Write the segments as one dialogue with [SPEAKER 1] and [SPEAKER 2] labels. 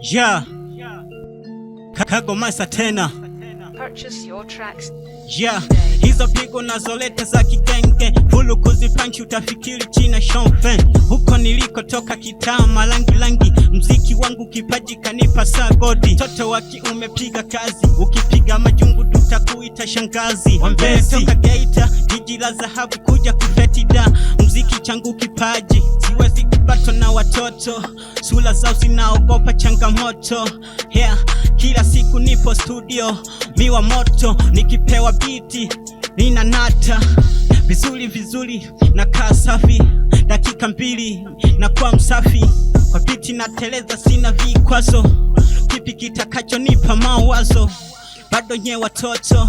[SPEAKER 1] Yeah. Kago Master tena.
[SPEAKER 2] Purchase your tracks.
[SPEAKER 1] Yeah. Hizo pigo nazoleta za kigenge, fulu kuzipanchi utafikiri China Shonfen. Huko nilikotoka kitaa malangi, mziki wangu kipaji kanipa saa godi. Toto waki umepiga kazi, ukipiga majungu tutakuita shangazi. Wambezi toka Geita, jiji la dhahabu kuja kufetida. Mziki changu kipaji, siwezi kubato na watoto, sula zao zinaogopa changamoto. Yeah, kila siku nipo studio, miwa moto, nikipewa biti nina nata vizuri na kaa safi, dakika 2 na kwa msafi, kwa biti na teleza sina vikwazo, kipi kitakacho nipa mawazo. Bado nye watoto,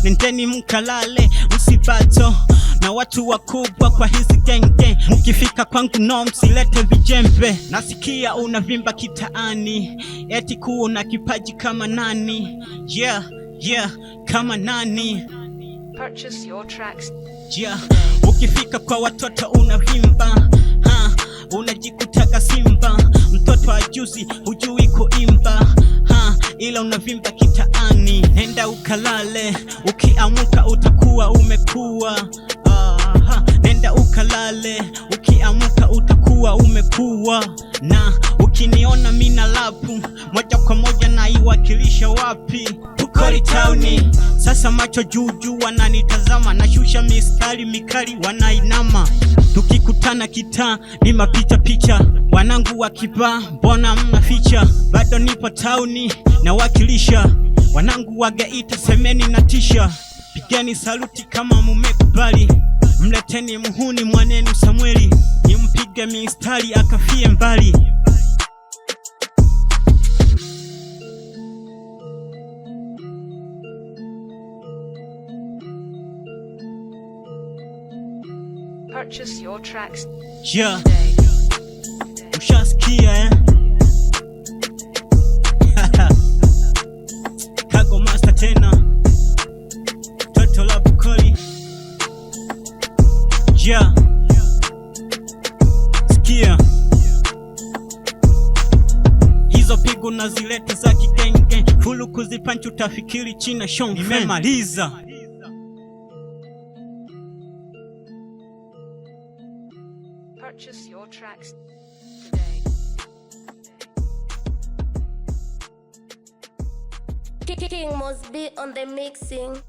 [SPEAKER 1] nendeni mkalale msibato na watu wakubwa kwa hizi genge. Mkifika kwangu no msilete vijembe, nasikia unavimba kitaani eti kuwa na kipaji kama nani. Yeah, kama nani.
[SPEAKER 2] Purchase your tracks.
[SPEAKER 1] Yeah, ukifika kwa watoto unavimba, unajikutaka simba, mtoto ajuzi hujui kuimba, ila unavimba kitaani. Nenda ukalale, ukiamuka utakuwa umekuwa. Nenda ukalale, ukiamuka utakuwa umekuwa. Na ukiniona mina lapu moja kwa moja na iwakilisha wapi? Bukoli Town. Sasa macho juu wananitazama, nashusha mistari mikali wanainama. Tukikutana kitaa ni mapicha, wanangu wakivaa mbona mna ficha? Bado nipo tauni na wakilisha, wanangu wa Geita semeni na tisha. Pigeni saluti kama mumekubali, mleteni muhuni mwanenu Samueli, nimpige mistari akafie mbali.
[SPEAKER 2] Purchase your tracks.
[SPEAKER 1] Yeah. Ushasikia Kago Master tena, toto la Bukoli. Yeah. Sikia hizo pigo nazileta za kigenge, fulu kuzipanchi utafikiri China Shonfen. Nimemaliza.
[SPEAKER 2] Purchase your tracks today.
[SPEAKER 3] King must be on the mixing.